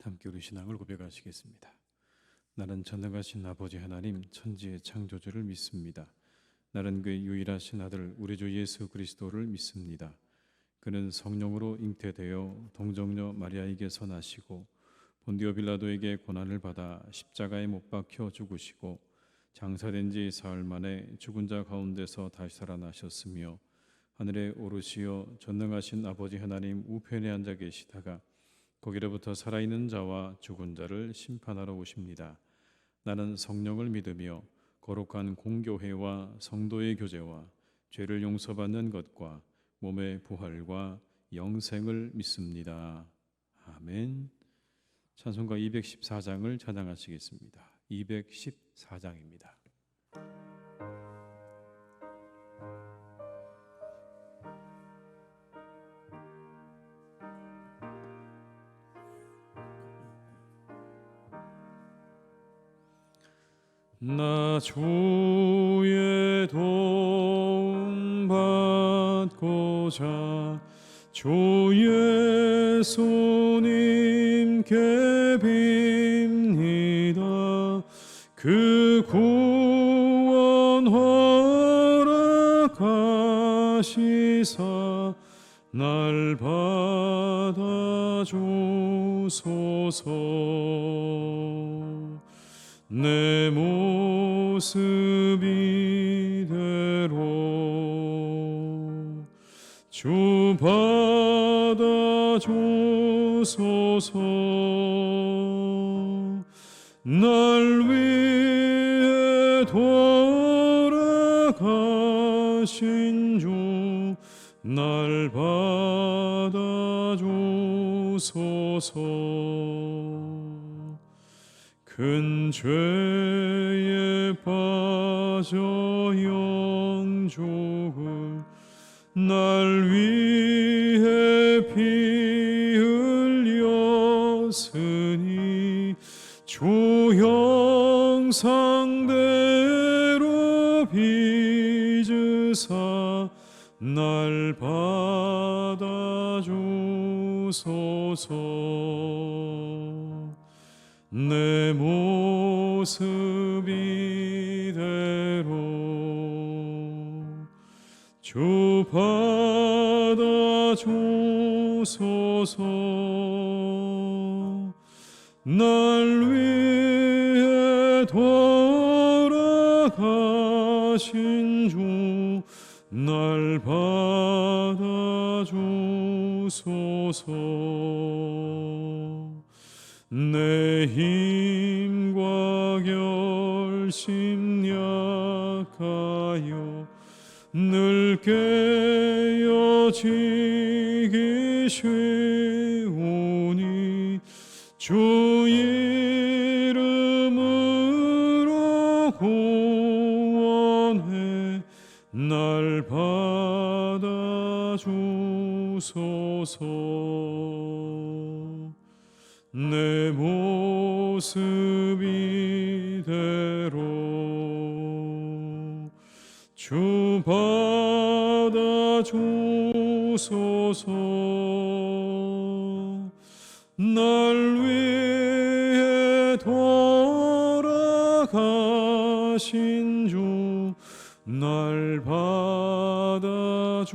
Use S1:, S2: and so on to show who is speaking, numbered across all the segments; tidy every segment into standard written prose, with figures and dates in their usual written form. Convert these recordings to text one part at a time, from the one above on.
S1: 함께 우리 신앙을 고백하시겠습니다. 나는 전능하신 아버지 하나님 천지의 창조주를 믿습니다. 나는 그의 유일하신 아들 우리 주 예수 그리스도를 믿습니다. 그는 성령으로 잉태되어 동정녀 마리아에게서 나시고 본디오 빌라도에게 고난을 받아 십자가에 못 박혀 죽으시고 장사된 지 사흘 만에 죽은 자 가운데서 다시 살아나셨으며 하늘에 오르시어 전능하신 아버지 하나님 우편에 앉아 계시다가 거기로부터 살아있는 자와 죽은 자를 심판하러 오십니다. 나는 성령을 믿으며 거룩한 공교회와 성도의 교제와 죄를 용서받는 것과 몸의 부활과 영생을 믿습니다. 아멘. 찬송가 214장을 찬양하시겠습니다. 214장입니다. 나 주의 도움 받고자 주의 손님께 빕니다. 그 구원 허락하시사 날 받아주소서. 내 모습 이대로 주 받아주소서. 날 위해 돌아가신 주 날 받아주소서. 큰 죄에 빠져 영죽을 날 위해 피 흘렸으니 주 형상대로 빚으사 날 받아주소서. 내 모습 이대로 주 받아주소서. 날 위해 돌아가신 주 날 받아주소서. 내 힘과 결심 약하여 늘 깨어지기 쉬우니 주 이름으로 구원해 날 받아주소서. 내 모습 이대로 주 받아주소서. 날 위해 돌아가신 주 날 받아주소서.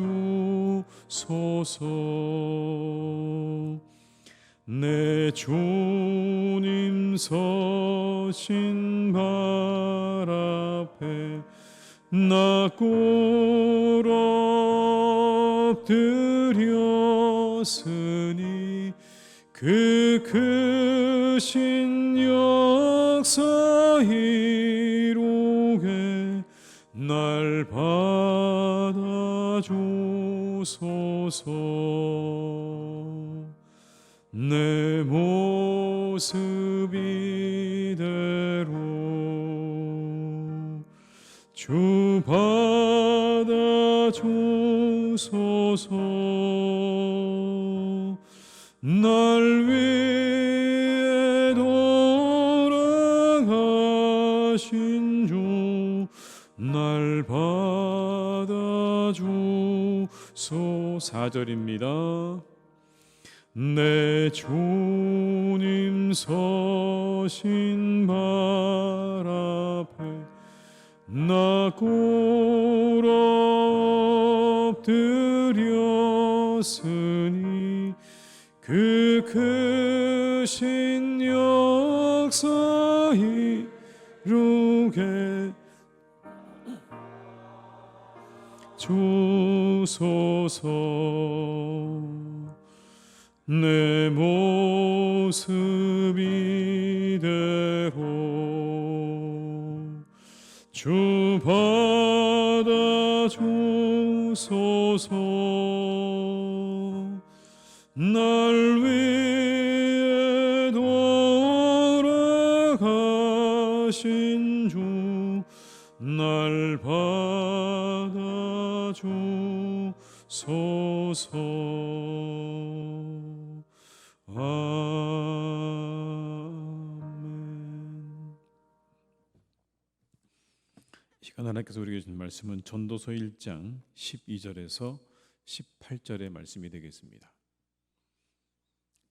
S1: 내 주님 서신 발 앞에 나 꿇어 엎드렸으니 그 크신 역사 이루게 날 받아주소서. 내 모습 이대로 주 받아주소서. 날 위해 돌아가신 주 날 받아주소서. 4절입니다. 내 주님 서신 발 앞에 나 꿇어 엎드렸으니 그 크신 역사 이루게 주소서. 내 모습 이대로 주 받아 주소서. 날 위해 돌아가신 주 날 받아 주소서. 아멘. 이 시간 하나님께서 우리에게 주신 말씀은 전도서 1장 12절에서 18절의 말씀이 되겠습니다.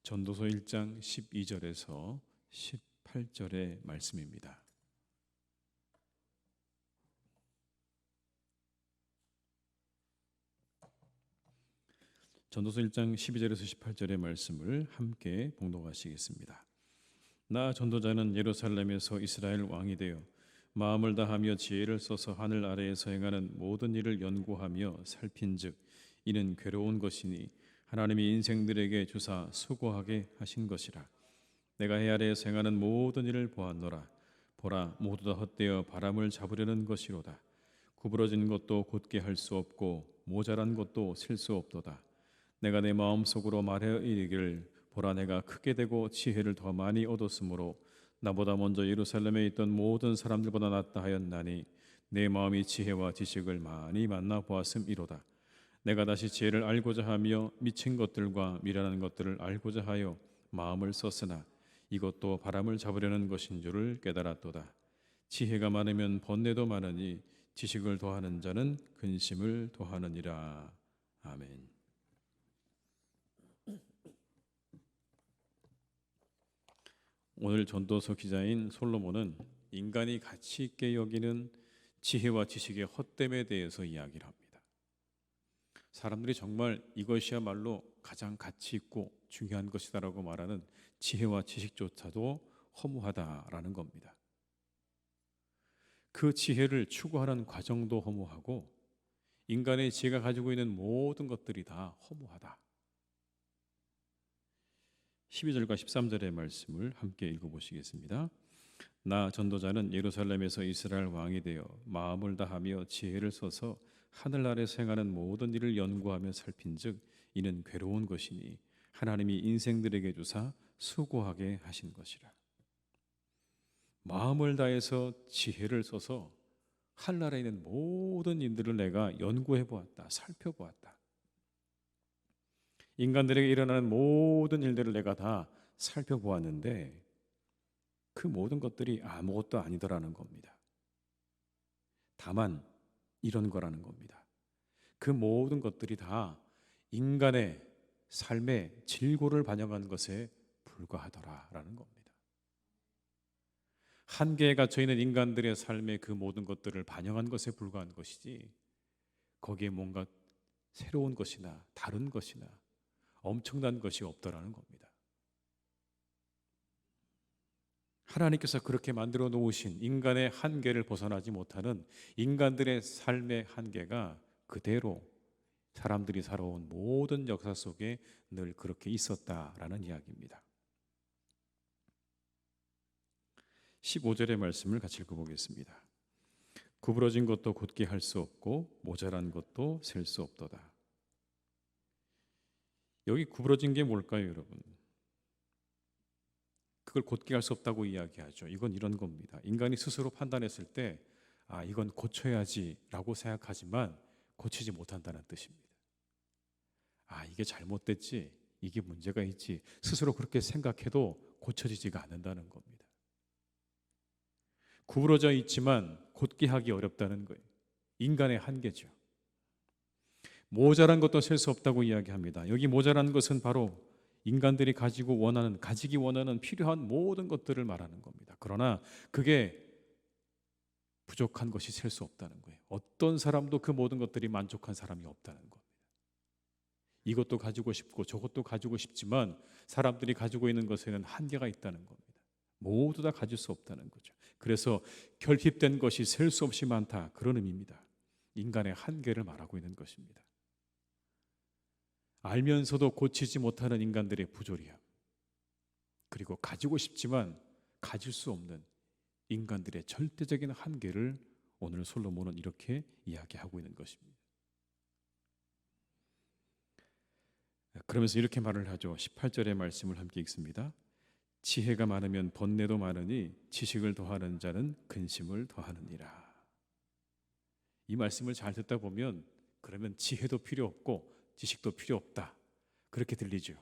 S1: 전도서 1장 12절에서 18절의 말씀입니다. 전도서 1장 12절에서 18절의 말씀을 함께 봉독하시겠습니다. 나 전도자는 예루살렘에서 이스라엘 왕이 되어 마음을 다하며 지혜를 써서 하늘 아래에서 행하는 모든 일을 연구하며 살핀즉 이는 괴로운 것이니 하나님이 인생들에게 주사 수고하게 하신 것이라. 내가 해 아래에서 행하는 모든 일을 보았노라. 보라, 모두 다 헛되어 바람을 잡으려는 것이로다. 구부러진 것도 곧게 할 수 없고 모자란 것도 셀 수 없도다. 내가 내 마음속으로 말하여 이르기를 보라, 내가 크게 되고 지혜를 더 많이 얻었으므로 나보다 먼저 예루살렘에 있던 모든 사람들보다 낫다 하였나니 내 마음이 지혜와 지식을 많이 만나 보았음이로다. 내가 다시 지혜를 알고자 하며 미친 것들과 미련한 것들을 알고자 하여 마음을 썼으나 이것도 바람을 잡으려는 것인 줄을 깨달았도다. 지혜가 많으면 번뇌도 많으니 지식을 더하는 자는 근심을 더하느니라. 아멘. 오늘 전도서 기자인 솔로몬은 인간이 가치 있게 여기는 지혜와 지식의 헛됨에 대해서 이야기를 합니다. 사람들이 정말 이것이야말로 가장 가치 있고 중요한 것이다라고 말하는 지혜와 지식조차도 허무하다라는 겁니다. 그 지혜를 추구하는 과정도 허무하고 인간의 지혜가 가지고 있는 모든 것들이 다 허무하다. 12절과 13절의 말씀을 함께 읽어보시겠습니다. 나 전도자는 예루살렘에서 이스라엘 왕이 되어 마음을 다하며 지혜를 써서 하늘 아래서 행하는 모든 일을 연구하며 살핀즉 이는 괴로운 것이니 하나님이 인생들에게 주사 수고하게 하신 것이라. 마음을 다해서 지혜를 써서 하늘나라에 있는 모든 일들을 내가 연구해 보았다, 살펴보았다. 인간들에게 일어나는 모든 일들을 내가 다 살펴보았는데 그 모든 것들이 아무것도 아니더라는 겁니다. 다만 이런 거라는 겁니다. 그 모든 것들이 다 인간의 삶의 질고를 반영한 것에 불과하더라라는 겁니다. 한계에 갇혀있는 인간들의 삶의 그 모든 것들을 반영한 것에 불과한 것이지 거기에 뭔가 새로운 것이나 다른 것이나 엄청난 것이 없더라는 겁니다. 하나님께서 그렇게 만들어 놓으신 인간의 한계를 벗어나지 못하는 인간들의 삶의 한계가 그대로 사람들이 살아온 모든 역사 속에 늘 그렇게 있었다라는 이야기입니다. 15절의 말씀을 같이 읽어보겠습니다. 구부러진 것도 곧게 할 수 없고 모자란 것도 셀 수 없도다. 여기 구부러진 게 뭘까요, 여러분? 그걸 곧게 할 수 없다고 이야기하죠. 이건 이런 겁니다. 인간이 스스로 판단했을 때 이건 고쳐야지라고 생각하지만 고치지 못한다는 뜻입니다. 이게 잘못됐지, 이게 문제가 있지 스스로 그렇게 생각해도 고쳐지지가 않는다는 겁니다. 구부러져 있지만 곧게 하기 어렵다는 거예요. 인간의 한계죠. 모자란 것도 셀 수 없다고 이야기합니다. 여기 모자란 것은 바로 인간들이 가지기 원하는 필요한 모든 것들을 말하는 겁니다. 그러나 그게 부족한 것이 셀 수 없다는 거예요. 어떤 사람도 그 모든 것들이 만족한 사람이 없다는 겁니다. 이것도 가지고 싶고 저것도 가지고 싶지만 사람들이 가지고 있는 것에는 한계가 있다는 겁니다. 모두 다 가질 수 없다는 거죠. 그래서 결핍된 것이 셀 수 없이 많다, 그런 의미입니다. 인간의 한계를 말하고 있는 것입니다. 알면서도 고치지 못하는 인간들의 부조리함, 그리고 가지고 싶지만 가질 수 없는 인간들의 절대적인 한계를 오늘 솔로몬은 이렇게 이야기하고 있는 것입니다. 그러면서 이렇게 말을 하죠. 18절의 말씀을 함께 읽습니다. 지혜가 많으면 번뇌도 많으니 지식을 더하는 자는 근심을 더하느니라. 이 말씀을 잘 듣다 보면 그러면 지혜도 필요 없고 지식도 필요 없다, 그렇게 들리죠.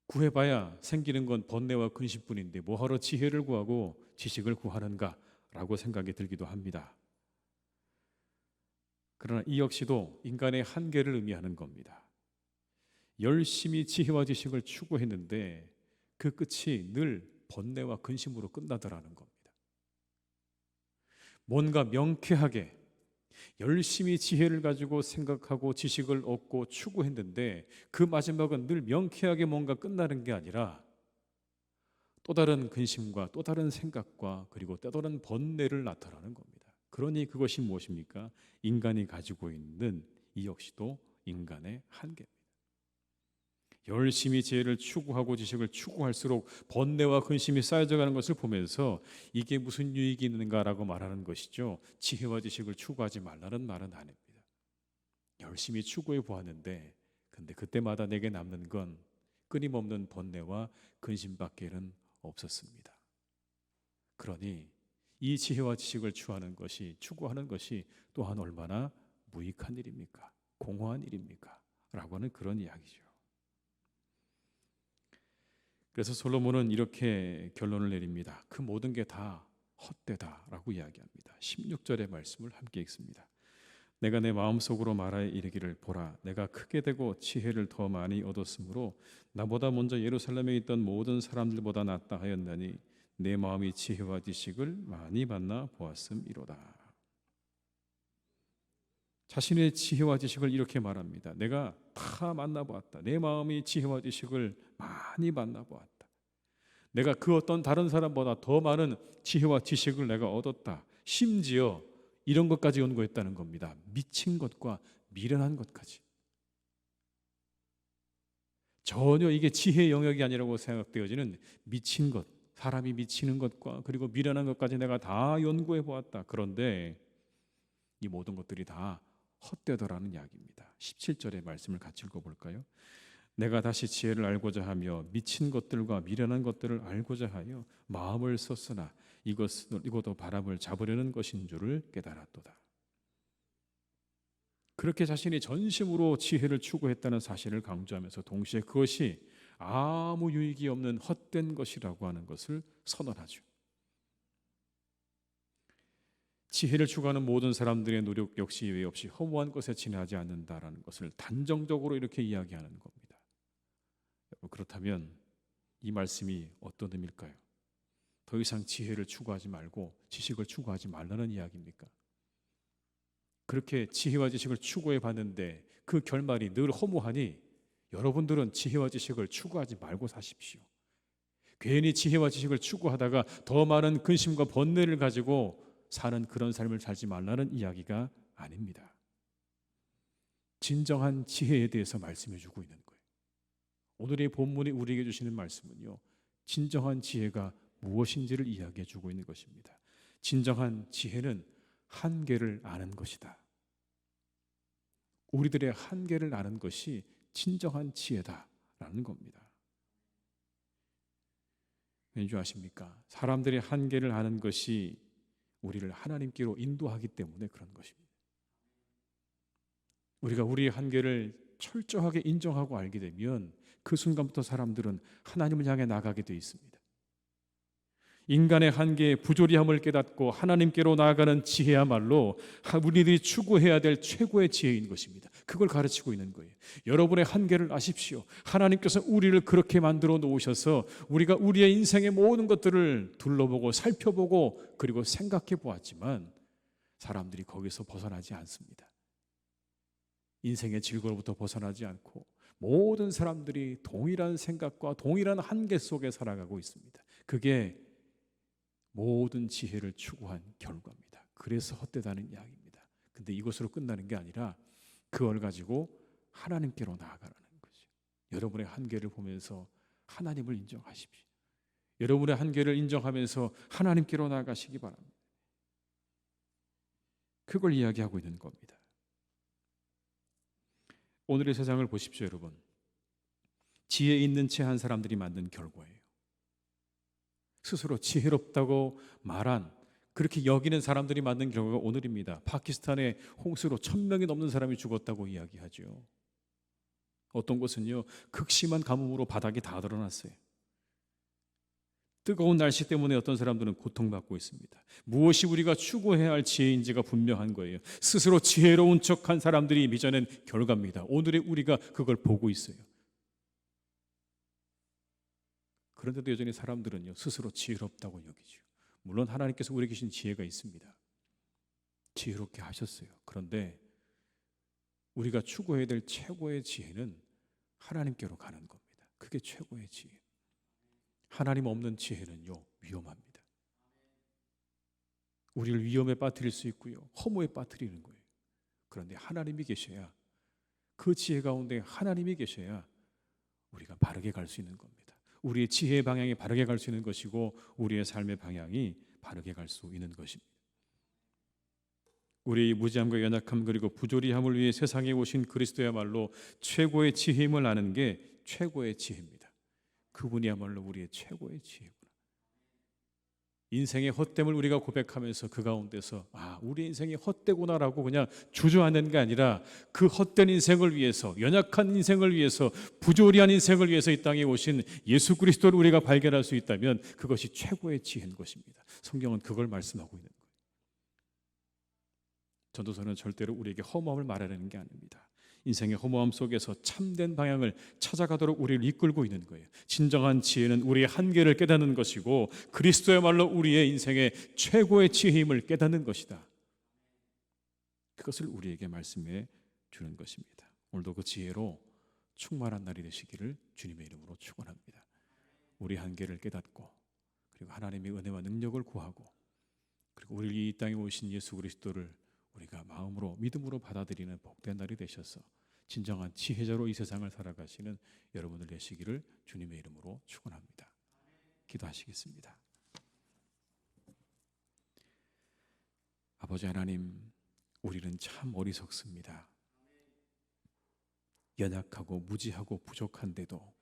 S1: 구해봐야 생기는 건 번뇌와 근심뿐인데 뭐하러 지혜를 구하고 지식을 구하는가 라고 생각이 들기도 합니다. 그러나 이 역시도 인간의 한계를 의미하는 겁니다. 열심히 지혜와 지식을 추구했는데 그 끝이 늘 번뇌와 근심으로 끝나더라는 겁니다. 뭔가 명쾌하게 열심히 지혜를 가지고 생각하고 지식을 얻고 추구했는데 그 마지막은 늘 명쾌하게 뭔가 끝나는 게 아니라 또 다른 근심과 또 다른 생각과 그리고 또 다른 번뇌를 나타나는 겁니다. 그러니 그것이 무엇입니까? 인간이 가지고 있는 이 역시도 인간의 한계입니다. 열심히 지혜를 추구하고 지식을 추구할수록 번뇌와 근심이 쌓여져 가는 것을 보면서 이게 무슨 유익이 있는가라고 말하는 것이죠. 지혜와 지식을 추구하지 말라는 말은 아닙니다. 열심히 추구해 보았는데 근데 그때마다 내게 남는 건 끊임없는 번뇌와 근심밖에는 없었습니다. 그러니 이 지혜와 지식을 추구하는 것이 또한 얼마나 무익한 일입니까? 공허한 일입니까? 라고 하는 그런 이야기죠. 그래서 솔로몬은 이렇게 결론을 내립니다. 그 모든 게 다 헛되다라고 이야기합니다. 16절의 말씀을 함께 읽습니다. 내가 내 마음속으로 말하여 이르기를 보라, 내가 크게 되고 지혜를 더 많이 얻었으므로 나보다 먼저 예루살렘에 있던 모든 사람들보다 낫다 하였나니 내 마음이 지혜와 지식을 많이 만나 보았음이로다. 자신의 지혜와 지식을 이렇게 말합니다. 내가 다 만나보았다. 내 마음이 지혜와 지식을 많이 만나보았다. 내가 그 어떤 다른 사람보다 더 많은 지혜와 지식을 내가 얻었다. 심지어 이런 것까지 연구했다는 겁니다. 미친 것과 미련한 것까지. 전혀 이게 지혜의 영역이 아니라고 생각되어지는 미친 것, 사람이 미치는 것과 그리고 미련한 것까지 내가 다 연구해 보았다. 그런데 이 모든 것들이 다 헛되더라는 이야기입니다. 17절의 말씀을 같이 읽어볼까요? 내가 다시 지혜를 알고자 하며 미친 것들과 미련한 것들을 알고자 하여 마음을 썼으나 이것도 바람을 잡으려는 것인 줄을 깨달았도다. 그렇게 자신이 전심으로 지혜를 추구했다는 사실을 강조하면서 동시에 그것이 아무 유익이 없는 헛된 것이라고 하는 것을 선언하죠. 지혜를 추구하는 모든 사람들의 노력 역시 예외 없이 허무한 것에 지나지 않는다라는 것을 단정적으로 이렇게 이야기하는 겁니다. 그렇다면 이 말씀이 어떤 의미일까요? 더 이상 지혜를 추구하지 말고 지식을 추구하지 말라는 이야기입니까? 그렇게 지혜와 지식을 추구해 봤는데 그 결말이 늘 허무하니 여러분들은 지혜와 지식을 추구하지 말고 사십시오. 괜히 지혜와 지식을 추구하다가 더 많은 근심과 번뇌를 가지고 사는 그런 삶을 살지 말라는 이야기가 아닙니다. 진정한 지혜에 대해서 말씀해 주고 있는 거예요. 오늘의 본문이 우리에게 주시는 말씀은요, 진정한 지혜가 무엇인지를 이야기해 주고 있는 것입니다. 진정한 지혜는 한계를 아는 것이다. 우리들의 한계를 아는 것이 진정한 지혜다라는 겁니다. 왠지 아십니까? 사람들의 한계를 아는 것이 우리를 하나님께로 인도하기 때문에 그런 것입니다. 우리가 우리의 한계를 철저하게 인정하고 알게 되면 그 순간부터 사람들은 하나님을 향해 나가게 되어 있습니다. 인간의 한계의 부조리함을 깨닫고 하나님께로 나아가는 지혜야말로 우리들이 추구해야 될 최고의 지혜인 것입니다. 그걸 가르치고 있는 거예요. 여러분의 한계를 아십시오. 하나님께서 우리를 그렇게 만들어 놓으셔서 우리가 우리의 인생의 모든 것들을 둘러보고 살펴보고 그리고 생각해 보았지만 사람들이 거기서 벗어나지 않습니다. 인생의 즐거움부터 벗어나지 않고 모든 사람들이 동일한 생각과 동일한 한계 속에 살아가고 있습니다. 그게 모든 지혜를 추구한 결과입니다. 그래서 헛되다는 이야기입니다. 근데 이것으로 끝나는 게 아니라 그걸 가지고 하나님께로 나아가라는 거죠. 여러분의 한계를 보면서 하나님을 인정하십시오. 여러분의 한계를 인정하면서 하나님께로 나아가시기 바랍니다. 그걸 이야기하고 있는 겁니다. 오늘의 세상을 보십시오, 여러분. 지혜 있는 채 한 사람들이 만든 결과예요. 스스로 지혜롭다고 말한, 그렇게 여기는 사람들이 만든 결과가 오늘입니다. 파키스탄의 홍수로 1000명이 넘는 사람이 죽었다고 이야기하죠. 어떤 곳은요, 극심한 가뭄으로 바닥이 다 드러났어요. 뜨거운 날씨 때문에 어떤 사람들은 고통받고 있습니다. 무엇이 우리가 추구해야 할 지혜인지가 분명한 거예요. 스스로 지혜로운 척한 사람들이 빚어낸 결과입니다. 오늘의 우리가 그걸 보고 있어요. 그런데도 여전히 사람들은요, 스스로 지혜롭다고 여기죠. 물론 하나님께서 우리에게 주신 지혜가 있습니다. 지혜롭게 하셨어요. 그런데 우리가 추구해야 될 최고의 지혜는 하나님께로 가는 겁니다. 그게 최고의 지혜. 하나님 없는 지혜는요, 위험합니다. 우리를 위험에 빠뜨릴 수 있고요, 허무에 빠뜨리는 거예요. 그런데 하나님이 계셔야, 그 지혜 가운데 하나님이 계셔야 우리가 바르게 갈 수 있는 겁니다. 우리의 지혜의 방향이 바르게 갈 수 있는 것이고 우리의 삶의 방향이 바르게 갈 수 있는 것입니다. 우리의 무지함과 연약함 그리고 부조리함을 위해 세상에 오신 그리스도야말로 최고의 지혜임을 아는 게 최고의 지혜입니다. 그분이야말로 우리의 최고의 지혜구나. 인생의 헛됨을 우리가 고백하면서 그 가운데서 우리 인생이 헛되구나라고 그냥 주저앉는 게 아니라 그 헛된 인생을 위해서, 연약한 인생을 위해서, 부조리한 인생을 위해서 이 땅에 오신 예수 그리스도를 우리가 발견할 수 있다면 그것이 최고의 지혜인 것입니다. 성경은 그걸 말씀하고 있는 거예요. 전도서는 절대로 우리에게 허무함을 말하려는 게 아닙니다. 인생의 허무함 속에서 참된 방향을 찾아가도록 우리를 이끌고 있는 거예요. 진정한 지혜는 우리의 한계를 깨닫는 것이고 그리스도야말로 우리의 인생의 최고의 지혜임을 깨닫는 것이다. 그것을 우리에게 말씀해 주는 것입니다. 오늘도 그 지혜로 충만한 날이 되시기를 주님의 이름으로 축원합니다. 우리 한계를 깨닫고 그리고 하나님의 은혜와 능력을 구하고 그리고 우리 이 땅에 오신 예수 그리스도를 우리가 마음으로 믿음으로 받아들이는 복된 날이 되셔서 진정한 지혜자로 이 세상을 살아가시는 여러분들 되시기를 주님의 이름으로 축원합니다. 기도하시겠습니다. 아버지 하나님, 우리는 참 어리석습니다. 연약하고 무지하고 부족한데도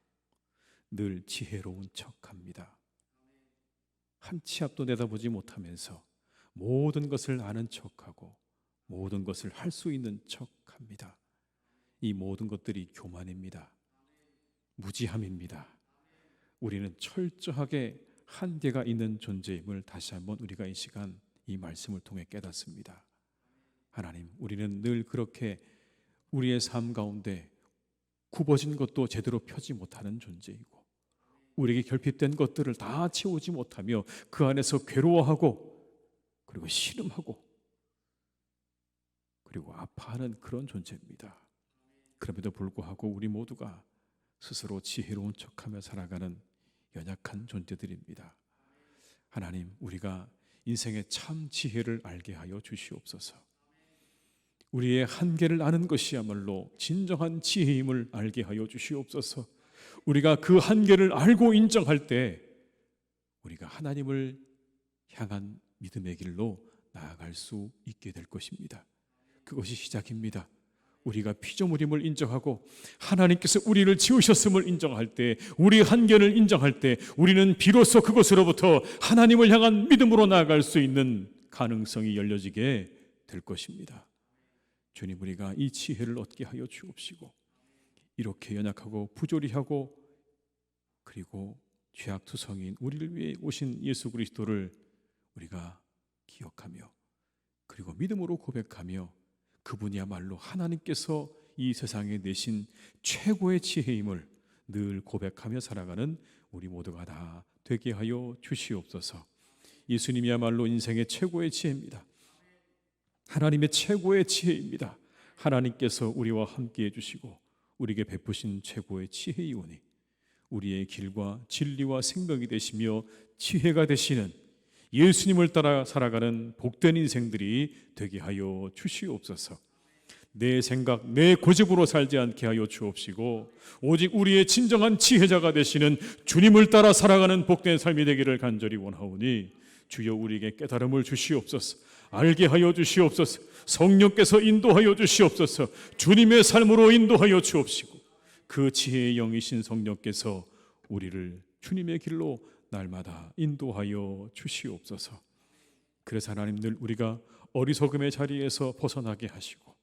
S1: 늘 지혜로운 척합니다. 한 치 앞도 내다보지 못하면서 모든 것을 아는 척하고 모든 것을 할 수 있는 척합니다. 이 모든 것들이 교만입니다. 무지함입니다. 우리는 철저하게 한계가 있는 존재임을 다시 한번 우리가 이 시간 이 말씀을 통해 깨닫습니다. 하나님, 우리는 늘 그렇게 우리의 삶 가운데 굽어진 것도 제대로 펴지 못하는 존재이고 우리에게 결핍된 것들을 다 채우지 못하며 그 안에서 괴로워하고 그리고 신음하고 그리고 아파하는 그런 존재입니다. 그럼에도 불구하고 우리 모두가 스스로 지혜로운 척하며 살아가는 연약한 존재들입니다. 하나님, 우리가 인생의 참 지혜를 알게 하여 주시옵소서. 우리의 한계를 아는 것이야말로 진정한 지혜임을 알게 하여 주시옵소서. 우리가 그 한계를 알고 인정할 때 우리가 하나님을 향한 믿음의 길로 나아갈 수 있게 될 것입니다. 그것이 시작입니다. 우리가 피조물임을 인정하고 하나님께서 우리를 지으셨음을 인정할 때, 우리의 한계를 인정할 때 우리는 비로소 그것으로부터 하나님을 향한 믿음으로 나아갈 수 있는 가능성이 열려지게 될 것입니다. 주님, 우리가 이 지혜를 얻게 하여 주옵시고 이렇게 연약하고 부조리하고 그리고 죄악투성인 우리를 위해 오신 예수 그리스도를 우리가 기억하며 그리고 믿음으로 고백하며 그분이야말로 하나님께서 이 세상에 내신 최고의 지혜임을 늘 고백하며 살아가는 우리 모두가 다 되게 하여 주시옵소서. 예수님이야말로 인생의 최고의 지혜입니다. 하나님의 최고의 지혜입니다. 하나님께서 우리와 함께 해주시고 우리에게 베푸신 최고의 지혜이오니 우리의 길과 진리와 생명이 되시며 지혜가 되시는 예수님을 따라 살아가는 복된 인생들이 되게 하여 주시옵소서. 내 생각, 내 고집으로 살지 않게 하여 주옵시고 오직 우리의 진정한 지혜자가 되시는 주님을 따라 살아가는 복된 삶이 되기를 간절히 원하오니 주여 우리에게 깨달음을 주시옵소서. 알게 하여 주시옵소서. 성령께서 인도하여 주시옵소서. 주님의 삶으로 인도하여 주옵시고 그 지혜의 영이신 성령께서 우리를 주님의 길로 날마다 인도하여 주시옵소서. 그래서 하나님 늘 우리가 어리석음의 자리에서 벗어나게 하시고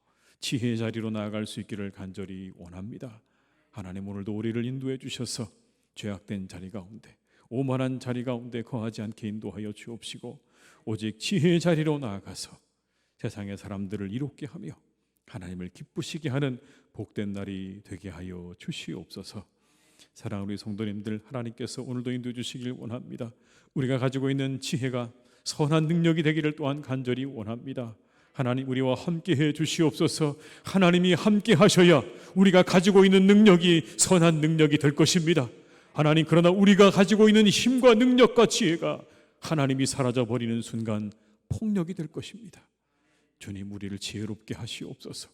S1: 지혜의 자리로 나아갈 수 있기를 간절히 원합니다. 하나님 오늘도 우리를 인도해 주셔서 죄악된 자리 가운데 오만한 자리 가운데 거하지 않게 인도하여 주옵시고 오직 지혜의 자리로 나아가서 세상의 사람들을 이롭게 하며 하나님을 기쁘시게 하는 복된 날이 되게 하여 주시옵소서. 사랑하는 우리 성도님들, 하나님께서 오늘도 인도해 주시길 원합니다. 우리가 가지고 있는 지혜가 선한 능력이 되기를 또한 간절히 원합니다. 하나님 우리와 함께해 주시옵소서. 하나님이 함께 하셔야 우리가 가지고 있는 능력이 선한 능력이 될 것입니다. 하나님, 그러나 우리가 가지고 있는 힘과 능력과 지혜가 하나님이 사라져버리는 순간 폭력이 될 것입니다. 주님 우리를 지혜롭게 하시옵소서.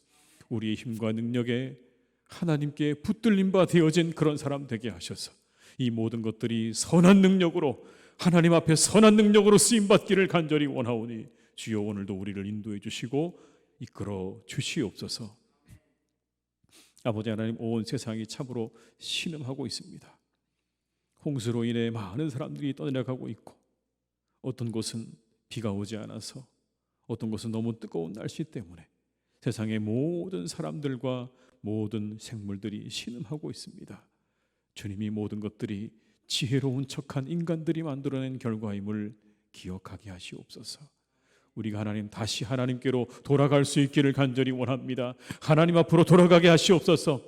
S1: 우리의 힘과 능력에 하나님께 붙들림 바 되어진 그런 사람 되게 하셔서 이 모든 것들이 선한 능력으로 하나님 앞에 선한 능력으로 쓰임받기를 간절히 원하오니 주여 오늘도 우리를 인도해 주시고 이끌어 주시옵소서. 아버지 하나님, 온 세상이 참으로 신음하고 있습니다. 홍수로 인해 많은 사람들이 떠내려가고 있고 어떤 곳은 비가 오지 않아서 어떤 곳은 너무 뜨거운 날씨 때문에 세상의 모든 사람들과 모든 생물들이 신음하고 있습니다. 주님이 모든 것들이 지혜로운 척한 인간들이 만들어낸 결과임을 기억하게 하시옵소서. 우리가 하나님 다시 하나님께로 돌아갈 수 있기를 간절히 원합니다. 하나님 앞으로 돌아가게 하시옵소서.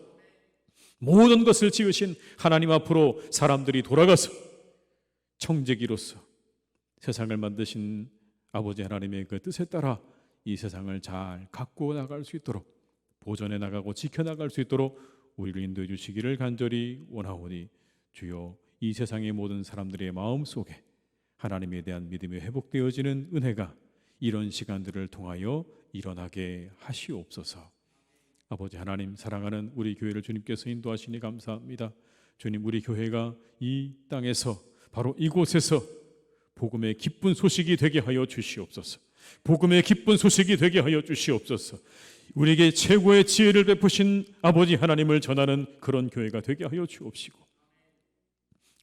S1: 모든 것을 지으신 하나님 앞으로 사람들이 돌아가서 청지기로서 세상을 만드신 아버지 하나님의 그 뜻에 따라 이 세상을 잘 가꾸어 나갈 수 있도록 보존해 나가고 지켜나갈 수 있도록 우리를 인도해 주시기를 간절히 원하오니 주여 이 세상의 모든 사람들의 마음속에 하나님에 대한 믿음이 회복되어지는 은혜가 이런 시간들을 통하여 일어나게 하시옵소서. 아버지 하나님, 사랑하는 우리 교회를 주님께서 인도하시니 감사합니다. 주님, 우리 교회가 이 땅에서 바로 이곳에서 복음의 기쁜 소식이 되게 하여 주시옵소서. 복음의 기쁜 소식이 되게 하여 주시옵소서. 우리에게 최고의 지혜를 베푸신 아버지 하나님을 전하는 그런 교회가 되게 하여 주옵시고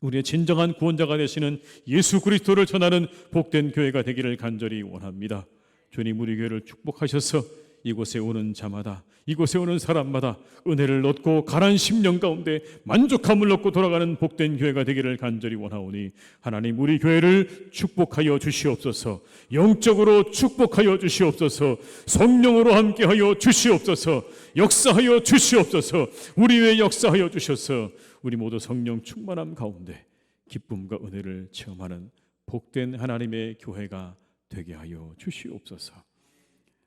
S1: 우리의 진정한 구원자가 되시는 예수 그리스도를 전하는 복된 교회가 되기를 간절히 원합니다. 주님, 우리 교회를 축복하셔서 이곳에 오는 자마다, 이곳에 오는 사람마다 은혜를 얻고 가난 심령 가운데 만족함을 얻고 돌아가는 복된 교회가 되기를 간절히 원하오니 하나님 우리 교회를 축복하여 주시옵소서. 영적으로 축복하여 주시옵소서. 성령으로 함께하여 주시옵소서. 역사하여 주시옵소서. 우리 위에 역사하여 주셔서 우리 모두 성령 충만함 가운데 기쁨과 은혜를 체험하는 복된 하나님의 교회가 되게 하여 주시옵소서.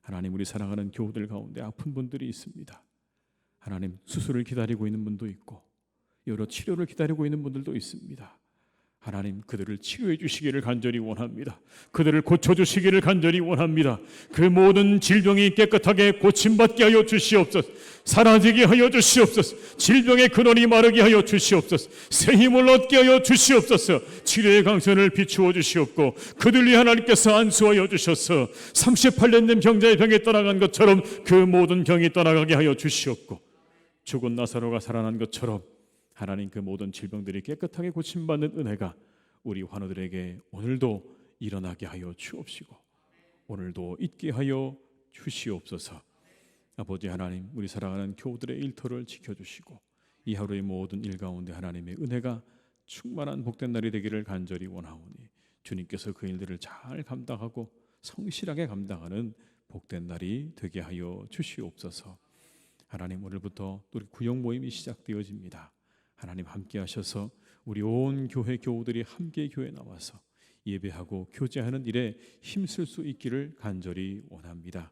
S1: 하나님, 우리 사랑하는 교우들 가운데 아픈 분들이 있습니다. 하나님, 수술을 기다리고 있는 분도 있고 여러 치료를 기다리고 있는 분들도 있습니다. 하나님, 그들을 치료해 주시기를 간절히 원합니다. 그들을 고쳐주시기를 간절히 원합니다. 그 모든 질병이 깨끗하게 고침받게 하여 주시옵소서. 사라지게 하여 주시옵소서. 질병의 근원이 마르게 하여 주시옵소서. 새 힘을 얻게 하여 주시옵소서. 치료의 강선을 비추어 주시옵고 그들 위해 하나님께서 안수하여 주셔서 38년 된 병자의 병이 떠나간 것처럼 그 모든 병이 떠나가게 하여 주시옵고 죽은 나사로가 살아난 것처럼 하나님, 그 모든 질병들이 깨끗하게 고침받는 은혜가 우리 환우들에게 오늘도 일어나게 하여 주옵시고 오늘도 있게 하여 주시옵소서. 아버지 하나님, 우리 사랑하는 교우들의 일터를 지켜주시고 이 하루의 모든 일 가운데 하나님의 은혜가 충만한 복된 날이 되기를 간절히 원하오니 주님께서 그 일들을 잘 감당하고 성실하게 감당하는 복된 날이 되게 하여 주시옵소서. 하나님, 오늘부터 우리 구역 모임이 시작되어집니다. 하나님 함께 하셔서 우리 온 교회 교우들이 함께 교회에 나와서 예배하고 교제하는 일에 힘쓸 수 있기를 간절히 원합니다.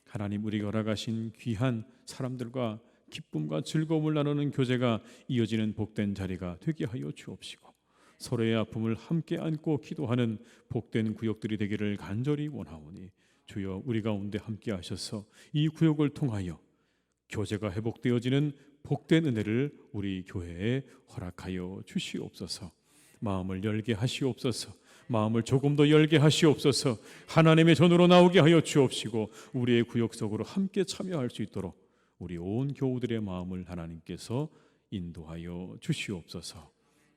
S1: 하나님, 우리가 허락하신 귀한 사람들과 기쁨과 즐거움을 나누는 교제가 이어지는 복된 자리가 되게 하여 주옵시고, 서로의 아픔을 함께 안고 기도하는 복된 구역들이 되기를 간절히 원하오니, 주여 우리 가운데 함께 하셔서 이 구역을 통하여 교제가 회복되어지는 복된 은혜를 우리 교회에 허락하여 주시옵소서. 마음을 열게 하시옵소서. 마음을 조금 더 열게 하시옵소서. 하나님의 전으로 나오게 하여 주옵시고, 우리의 구역 속으로 함께 참여할 수 있도록 우리 온 교우들의 마음을 하나님께서 인도하여 주시옵소서.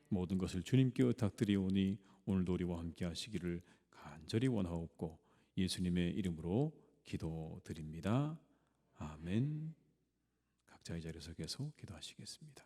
S1: 모든 것을 주님께 부탁드리오니 오늘도 우리와 함께 하시기를 간절히 원하옵고 예수님의 이름으로 기도드립니다. 아멘. 각자의 자리에서 계속 기도하시겠습니다.